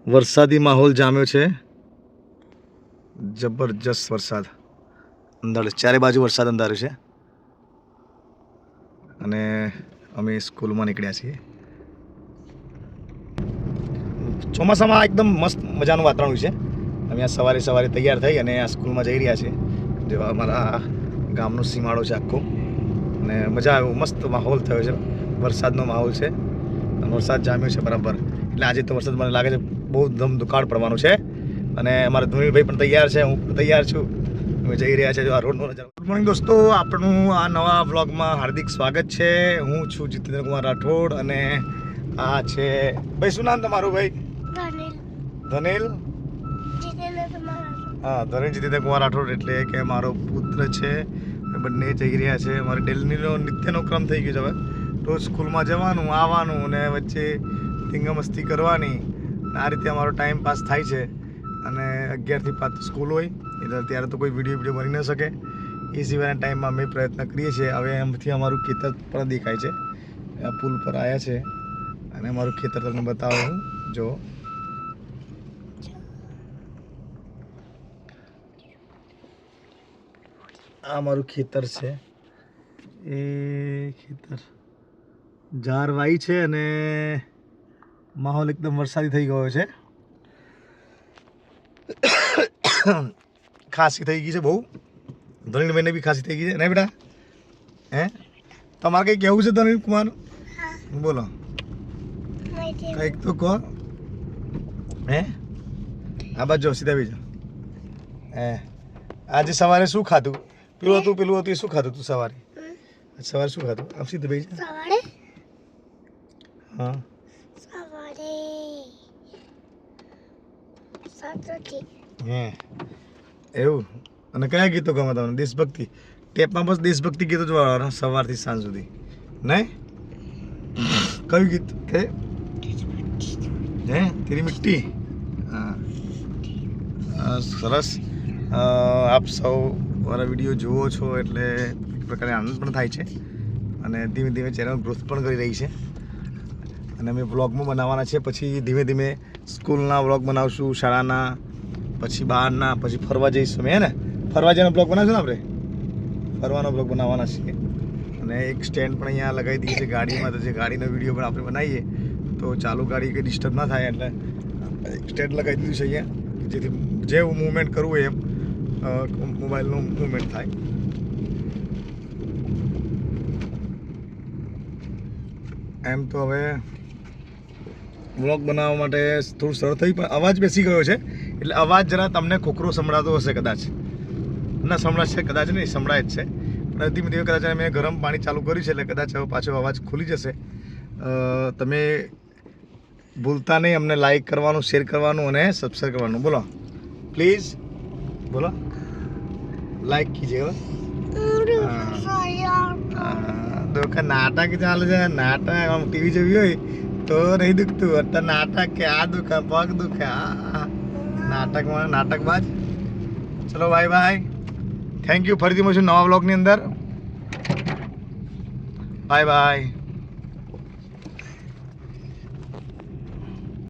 વરસાદી માહોલ જામ્યો છે, જબરજસ્ત વરસાદ અંધારું, ચારે બાજુ વરસાદ અંધારું છે અને અમે સ્કૂલમાં નીકળ્યા છીએ. ચોમાસામાં એકદમ મસ્ત મજાનું વાતાવરણ છે. અમે આ સવારે સવારે તૈયાર થઈ અને આ સ્કૂલમાં જઈ રહ્યા છીએ. જેવા અમારા ગામનો સીમાડો છે આખો અને મજા આવ્યો, મસ્ત માહોલ થયો છે, વરસાદનો માહોલ છે અને વરસાદ જામ્યો છે બરાબર. એટલે આજે તો વરસાદ મને લાગે છે બહુ ધમધુકાળ પડવાનું છે અને અમારા ધોનીભાઈ પણ તૈયાર છે, હું પણ તૈયાર છું. અમે જઈ રહ્યા છે આ રોડનો નજારો. ગુડ મોર્નિંગ દોસ્તો, આપણું આ નવા વ્લોગમાં હાર્દિક સ્વાગત છે. હું છું જીતેન્દ્ર કુમાર રાઠોડ અને આ છે ભાઈ, શું નામ તમારું ભાઈ? ધનિલ. હા, ધનિલ જીતેન્દ્ર કુમાર રાઠોડ એટલે કે મારો પુત્ર છે. બંને જઈ રહ્યા છે. અમારે ડેલીનો નિત્યનો ક્રમ થઈ ગયો છે. હવે રોજ સ્કૂલમાં જવાનું, આવવાનું અને વચ્ચે ધીંગા કરવાની. આ રીતે અમારો ટાઈમ પાસ થાય છે અને 11 થી 5 સ્કૂલ હોય એટલે ત્યારે તો કોઈ વિડીયો બની ન શકે. એ સિવાયના ટાઈમમાં અમે પ્રયત્ન કરીએ છીએ. હવે એમથી અમારું ખેતર પણ દેખાય છે, આ પુલ પર આવ્યા છે અને અમારું ખેતર તમને બતાવું હું. જો આ મારું ખેતર છે. એ ખેતર જારવાઈ છે અને માહોલ એકદમ વરસાદી થઈ ગયો છે. ખાંસી થઈ ગઈ છે બહુ. ધનિલભાઈને બી ખાંસી થઈ ગઈ છે ને બેટા? હે, તમારે કંઈ કહેવું છે ધનિલ કુમાર? બોલો કંઈક તો કહો. હે, આ બાજુ સીધા બીજો. હે, આજે સવારે શું ખાધું? પેલું હતું શું ખાધું તું સવારે? સવારે શું ખાધું? આમ સીધું ભાઈ. સવારે હા હે એવું. અને કયા ગીતો ગમે તમને? દેશભક્તિ ટેપમાં બસ દેશભક્તિ ગીતો જોવા સવારથી સાંજ સુધી, નહીં? કયું ગીત કે હે? તેરી મિટ્ટી. હા, સરસ. આપ સૌ મારા વિડીયો જુઓ છો એટલે એક પ્રકારે આનંદ પણ થાય છે અને ધીમે ધીમે ચેનલ ગ્રોથ પણ કરી રહી છે અને અમે વ્લોગમાં બનાવવાના છે. પછી ધીમે ધીમે સ્કૂલના વ્લોગ બનાવશું, શાળાના, પછી બહારના, પછી ફરવા જઈશું. હે ને, ફરવા જવાનો બ્લોગ બનાવશું ને આપણે? ફરવાનો બ્લોગ બનાવવાના છીએ અને એક સ્ટેન્ડ પણ અહીંયા લગાવી દઈએ છીએ ગાડીમાં. તો જે ગાડીનો વિડીયો પણ આપણે બનાવીએ તો ચાલુ ગાડી કંઈ ડિસ્ટર્બ ના થાય એટલે એક સ્ટેન્ડ લગાવી દીધું છે અહીંયા, જેથી જે મૂવમેન્ટ કરવું એમ મોબાઈલનું મૂવમેન્ટ થાય. એમ તો હવે વ્લોગ બનાવવા માટે થોડું સરળ થયું, પણ અવાજ બેસી ગયો છે એટલે અવાજ જરા તમને ખોખરો સંભળાતો હશે કદાચ. ના સંભળાશે કદાચ નહીં, સંભળાય જ છે. પણ ધીમે ધીમે કદાચ મેં ગરમ પાણી ચાલુ કર્યું છે એટલે કદાચ હવે પાછો અવાજ ખુલી જશે. તમે ભૂલતા નહીં અમને લાઈક કરવાનું, શેર કરવાનું અને સબસ્ક્રાઈબ કરવાનું. બોલો પ્લીઝ, બોલો લાઈક કીજીએ. દુઃખ નાટક ચાલે છે, નાટક આમ ટીવી જોવી હોય તો નહીં દુખતું. અત્યારે નાટક કે આ દુખે, પગ દુખે, નાટકમાં નાટકબાજ. ચલો બાય બાય, થેન્ક યુ. ફરીથી મળશું નવા વ્લોગની અંદર. Bye bye.